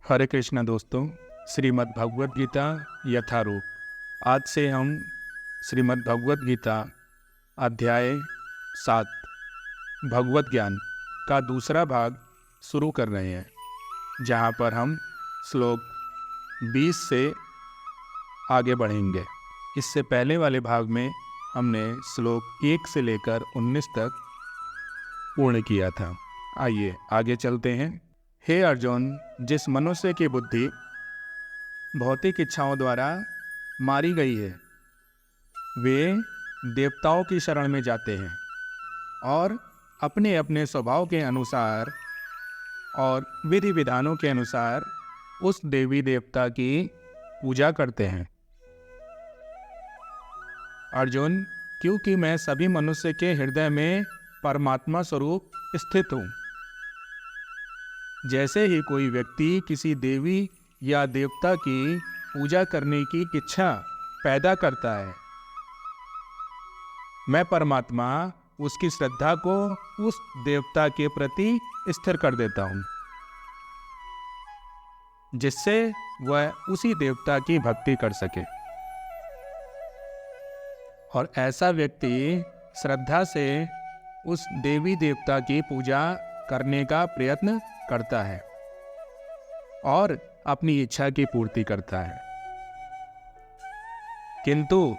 हरे कृष्णा दोस्तों, श्रीमद् भगवद गीता यथारूप। आज से हम श्रीमद् भगवद गीता अध्याय 7 भगवत ज्ञान का दूसरा भाग शुरू कर रहे हैं, जहाँ पर हम श्लोक 20 से आगे बढ़ेंगे। इससे पहले वाले भाग में हमने श्लोक 1 से लेकर 19 तक पूर्ण किया था। आइए आगे चलते हैं। हे अर्जुन, जिस मनुष्य की बुद्धि भौतिक इच्छाओं द्वारा मारी गई है, वे देवताओं की शरण में जाते हैं और अपने अपने स्वभाव के अनुसार और विधि विधानों के अनुसार उस देवी देवता की पूजा करते हैं। अर्जुन, क्योंकि मैं सभी मनुष्य के हृदय में परमात्मा स्वरूप स्थित हूँ। जैसे ही कोई व्यक्ति किसी देवी या देवता की पूजा करने की इच्छा पैदा करता है, मैं परमात्मा उसकी श्रद्धा को उस देवता के प्रति स्थिर कर देता हूँ, जिससे वह उसी देवता की भक्ति कर सके। और ऐसा व्यक्ति श्रद्धा से उस देवी देवता की पूजा करने का प्रयत्न करता है और अपनी इच्छा की पूर्ति करता है। किंतु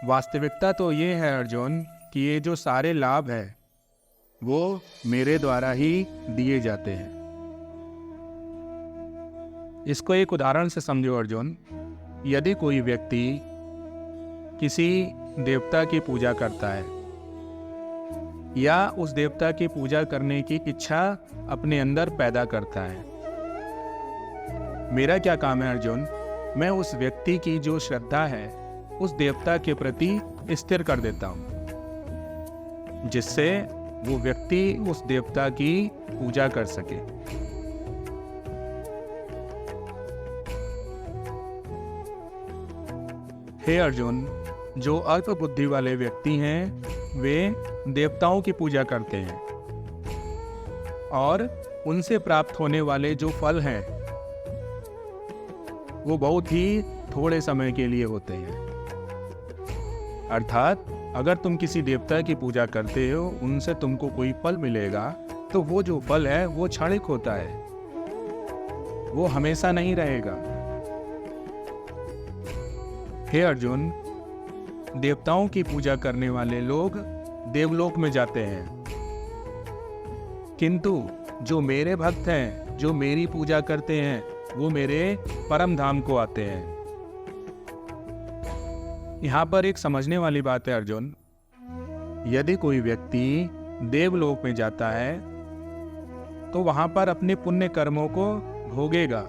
वास्तविकता तो ये है अर्जुन कि ये जो सारे लाभ है वो मेरे द्वारा ही दिए जाते हैं। इसको एक उदाहरण से समझो अर्जुन। यदि कोई व्यक्ति किसी देवता की पूजा करता है या उस देवता की पूजा करने की इच्छा अपने अंदर पैदा करता है, मेरा क्या काम है अर्जुन? मैं उस व्यक्ति की जो श्रद्धा है उस देवता के प्रति स्थिर कर देता हूं, जिससे वो व्यक्ति उस देवता की पूजा कर सके। हे अर्जुन, जो अल्प बुद्धि वाले व्यक्ति हैं वे देवताओं की पूजा करते हैं और उनसे प्राप्त होने वाले जो फल हैं वो बहुत ही थोड़े समय के लिए होते हैं। अर्थात अगर तुम किसी देवता की पूजा करते हो, उनसे तुमको कोई फल मिलेगा तो वो जो फल है वो क्षणिक होता है, वो हमेशा नहीं रहेगा। हे अर्जुन, देवताओं की पूजा करने वाले लोग देवलोक में जाते हैं, किंतु जो मेरे भक्त हैं, जो मेरी पूजा करते हैं, वो मेरे परम धाम को आते हैं। यहाँ पर एक समझने वाली बात है अर्जुन। यदि कोई व्यक्ति देवलोक में जाता है तो वहाँ पर अपने पुण्य कर्मों को भोगेगा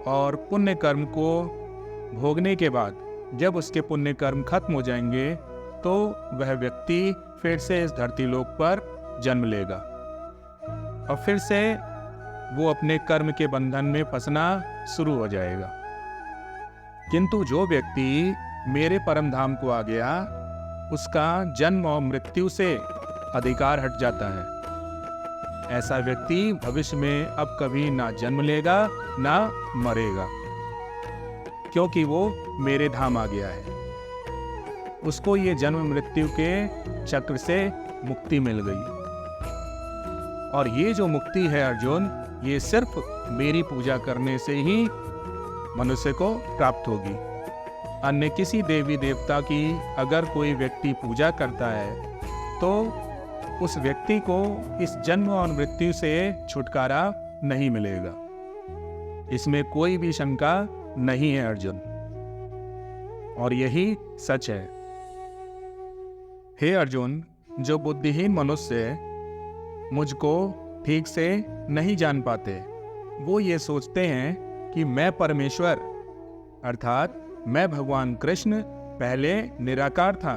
और पुण्य कर्म को भोगने के बाद जब उसके पुण्य कर्म खत्म हो जाएंगे तो वह व्यक्ति फिर से इस धरती लोक पर जन्म लेगा और फिर से वो अपने कर्म के बंधन में फंसना शुरू हो जाएगा। किंतु जो व्यक्ति मेरे परम धाम को आ गया, उसका जन्म और मृत्यु से अधिकार हट जाता है। ऐसा व्यक्ति भविष्य में अब कभी ना जन्म लेगा ना मरेगा, क्योंकि वो मेरे धाम आ गया है। उसको ये जन्म मृत्यु के चक्र से मुक्ति मिल गई। और ये जो मुक्ति है अर्जुन, ये सिर्फ मेरी पूजा करने से ही मनुष्य को प्राप्त होगी। अन्य किसी देवी देवता की अगर कोई व्यक्ति पूजा करता है तो उस व्यक्ति को इस जन्म और मृत्यु से छुटकारा नहीं मिलेगा। इसमें कोई भी शंका नहीं है अर्जुन, और यही सच है। हे अर्जुन, जो बुद्धिहीन मनुष्य मुझको ठीक से नहीं जान पाते, वो ये सोचते हैं कि मैं परमेश्वर अर्थात मैं भगवान कृष्ण पहले निराकार था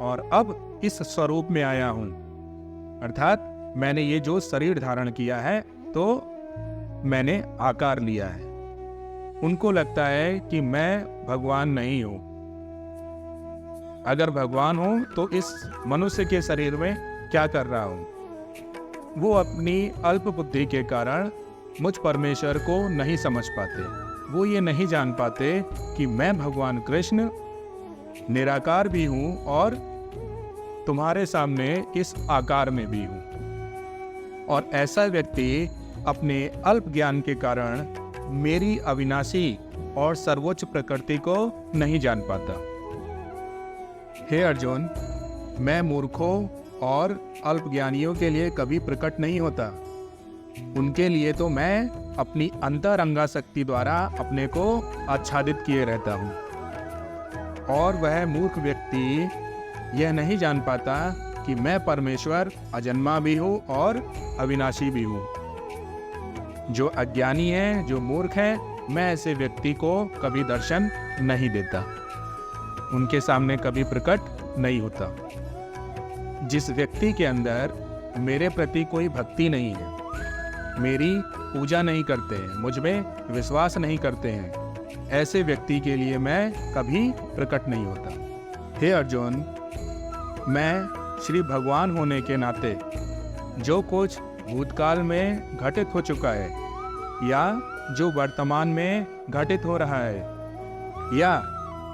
और अब इस स्वरूप में आया हूँ, अर्थात मैंने ये जो शरीर धारण किया है तो मैंने आकार लिया है। उनको लगता है कि मैं भगवान नहीं हूँ। अगर भगवान हूँ तो इस मनुष्य के शरीर में क्या कर रहा हूँ? वो अपनी अल्प बुद्धि के कारण मुझ परमेश्वर को नहीं समझ पाते। वो ये नहीं जान पाते कि मैं भगवान कृष्ण निराकार भी हूँ और तुम्हारे सामने इस आकार में भी हूँ। और ऐसा व्यक्ति अपने अल्प ज्ञान के कारण मेरी अविनाशी और सर्वोच्च प्रकृति को नहीं जान पाता। हे अर्जुन, मैं मूर्खों और अल्पज्ञानियों के लिए कभी प्रकट नहीं होता। उनके लिए तो मैं अपनी अंतरंगा शक्ति द्वारा अपने को आच्छादित किए रहता हूँ। और वह मूर्ख व्यक्ति यह नहीं जान पाता कि मैं परमेश्वर अजन्मा भी हूँ और अविनाशी भी हूँ। जो अज्ञानी है, जो मूर्ख है, मैं ऐसे व्यक्ति को कभी दर्शन नहीं देता, उनके सामने कभी प्रकट नहीं होता। जिस व्यक्ति के अंदर मेरे प्रति कोई भक्ति नहीं है, मेरी पूजा नहीं करते हैं, मुझ में विश्वास नहीं करते हैं, ऐसे व्यक्ति के लिए मैं कभी प्रकट नहीं होता। हे अर्जुन, मैं श्री भगवान होने के नाते जो कुछ भूतकाल में घटित हो चुका है या जो वर्तमान में घटित हो रहा है या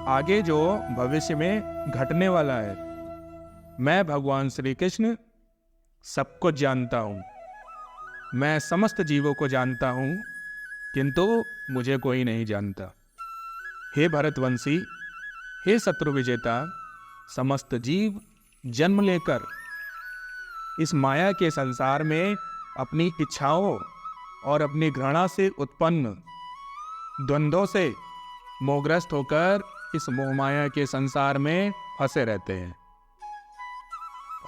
आगे जो भविष्य में घटने वाला है, मैं भगवान श्री कृष्ण सब कुछ जानता हूँ। मैं समस्त जीवों को जानता हूँ, किंतु मुझे कोई नहीं जानता। हे भरतवंशी, हे शत्रु विजेता, समस्त जीव जन्म लेकर इस माया के संसार में अपनी इच्छाओं और अपनी घृणा से उत्पन्न द्वंद्वों से मोहग्रस्त होकर इस मोहमाया के संसार में फंसे रहते हैं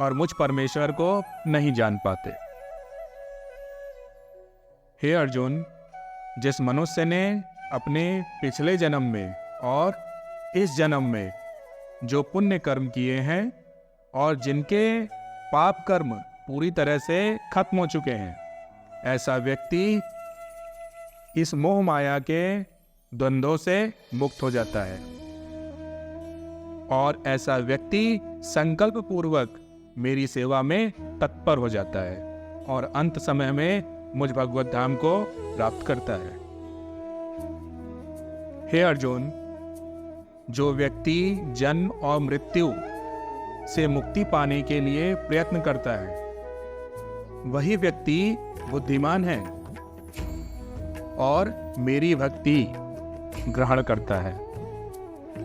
और मुझ परमेश्वर को नहीं जान पाते। हे अर्जुन, जिस मनुष्य ने अपने पिछले जन्म में और इस जन्म में जो पुण्य कर्म किए हैं और जिनके पाप कर्म पूरी तरह से खत्म हो चुके हैं, ऐसा व्यक्ति इस मोह माया के द्वंद्वों से मुक्त हो जाता है और ऐसा व्यक्ति संकल्प पूर्वक मेरी सेवा में तत्पर हो जाता है और अंत समय में मुझ भगवत धाम को प्राप्त करता है। हे अर्जुन, जो व्यक्ति जन्म और मृत्यु से मुक्ति पाने के लिए प्रयत्न करता है, वही व्यक्ति बुद्धिमान है और मेरी भक्ति ग्रहण करता है।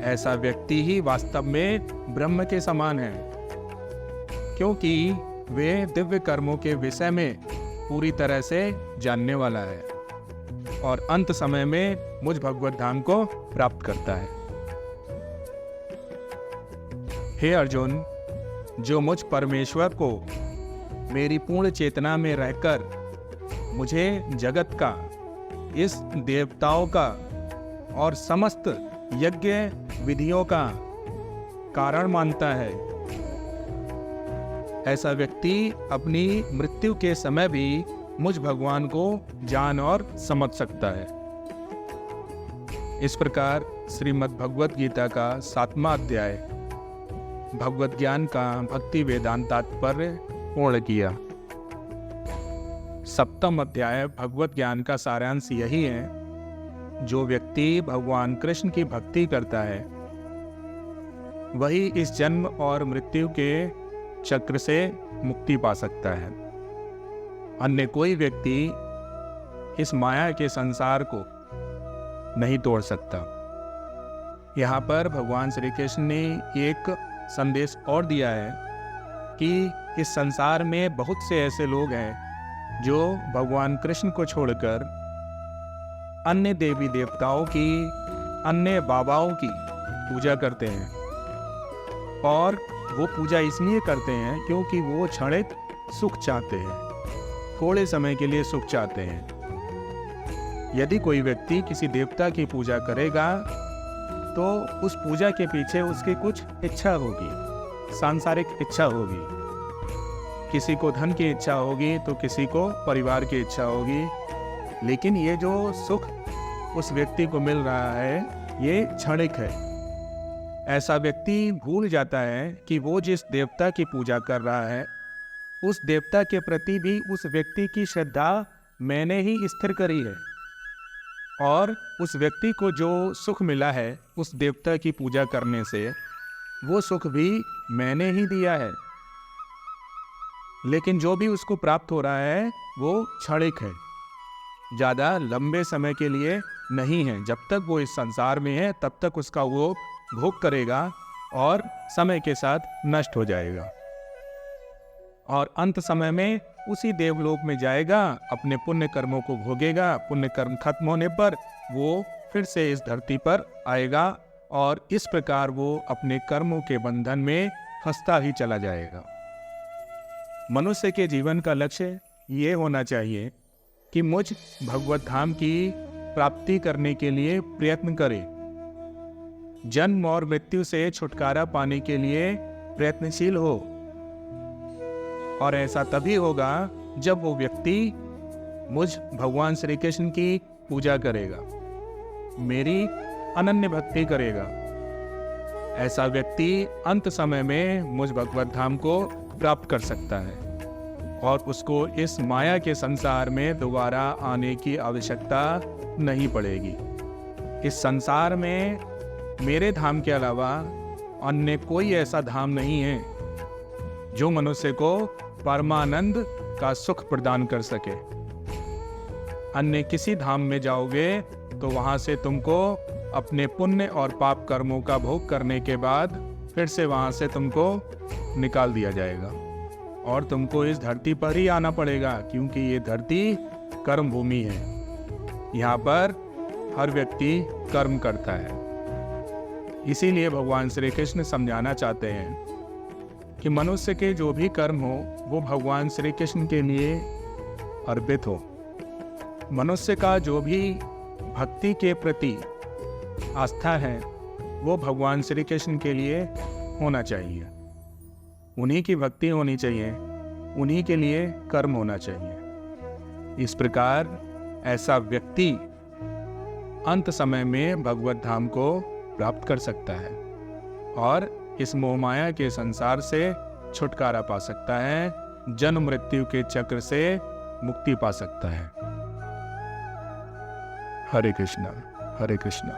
ऐसा व्यक्ति ही वास्तव में ब्रह्म के समान है, क्योंकि वे दिव्य कर्मों के विषय में पूरी तरह से जानने वाला है और अंत समय में मुझ भगवत धाम को प्राप्त करता है। हे अर्जुन, जो मुझ परमेश्वर को मेरी पूर्ण चेतना में रहकर मुझे जगत का, इस देवताओं का और समस्त यज्ञ विधियों का कारण मानता है, ऐसा व्यक्ति अपनी मृत्यु के समय भी मुझ भगवान को जान और समझ सकता है। इस प्रकार श्रीमद् भगवत गीता का 7वां अध्याय भगवत ज्ञान का भक्ति वेदांत तात्पर्य पूर्ण किया। 7वां अध्याय भगवत ज्ञान का सारांश यही है, जो व्यक्ति भगवान कृष्ण की भक्ति करता है वही इस जन्म और मृत्यु के चक्र से मुक्ति पा सकता है। अन्य कोई व्यक्ति इस माया के संसार को नहीं तोड़ सकता। यहाँ पर भगवान श्री कृष्ण ने एक संदेश और दिया है कि इस संसार में बहुत से ऐसे लोग हैं जो भगवान कृष्ण को छोड़कर अन्य देवी देवताओं की, अन्य बाबाओं की पूजा करते हैं और वो पूजा इसलिए करते हैं क्योंकि वो क्षणिक सुख चाहते हैं, थोड़े समय के लिए सुख चाहते हैं। यदि कोई व्यक्ति किसी देवता की पूजा करेगा तो उस पूजा के पीछे उसकी कुछ इच्छा होगी, सांसारिक इच्छा होगी। किसी को धन की इच्छा होगी तो किसी को परिवार की इच्छा होगी, लेकिन ये जो सुख उस व्यक्ति को मिल रहा है ये क्षणिक है। ऐसा व्यक्ति भूल जाता है कि वो जिस देवता की पूजा कर रहा है उस देवता के प्रति भी उस व्यक्ति की श्रद्धा मैंने ही स्थिर करी है, और उस व्यक्ति को जो सुख मिला है उस देवता की पूजा करने से, वो सुख भी मैंने ही दिया है। लेकिन जो भी उसको प्राप्त हो रहा है वो क्षणिक है, ज़्यादा लंबे समय के लिए नहीं है। जब तक वो इस संसार में है तब तक उसका वो भोग करेगा और समय के साथ नष्ट हो जाएगा, और अंत समय में उसी देवलोक में जाएगा, अपने पुण्य कर्मों को भोगेगा। पुण्य कर्म खत्म होने पर वो फिर से इस धरती पर आएगा, और इस प्रकार वो अपने कर्मों के बंधन में फंसता ही चला जाएगा। मनुष्य के जीवन का लक्ष्य ये होना चाहिए कि मुझ भगवत धाम की प्राप्ति करने के लिए प्रयत्न करे, जन्म और मृत्यु से छुटकारा पाने के लिए प्रयत्नशील हो। और ऐसा तभी होगा जब वो व्यक्ति मुझ भगवान श्री कृष्ण की पूजा करेगा, मेरी अनन्य भक्ति करेगा। ऐसा व्यक्ति अंत समय में मुझ भगवत धाम को प्राप्त कर सकता है, और उसको इस माया के संसार में दोबारा आने की आवश्यकता नहीं पड़ेगी। इस संसार में मेरे धाम के अलावा अन्य कोई ऐसा धाम नहीं है जो मनुष्य को परमानंद का सुख प्रदान कर सके। अन्य किसी धाम में जाओगे तो वहां से तुमको अपने पुण्य और पाप कर्मों का भोग करने के बाद फिर से वहां से तुमको निकाल दिया जाएगा, और तुमको इस धरती पर ही आना पड़ेगा, क्योंकि ये धरती कर्म भूमि है। यहाँ पर हर व्यक्ति कर्म करता है। इसीलिए भगवान श्री कृष्ण समझाना चाहते हैं कि मनुष्य के जो भी कर्म हो वो भगवान श्री कृष्ण के लिए अर्पित हो। मनुष्य का जो भी भक्ति के प्रति आस्था है वो भगवान श्री कृष्ण के लिए होना चाहिए। उन्हीं की भक्ति होनी चाहिए, उन्हीं के लिए कर्म होना चाहिए। इस प्रकार ऐसा व्यक्ति अंत समय में भगवत धाम को प्राप्त कर सकता है और इस मोहमाया के संसार से छुटकारा पा सकता है, जन्म मृत्यु के चक्र से मुक्ति पा सकता है। हरे कृष्णा, हरे कृष्णा।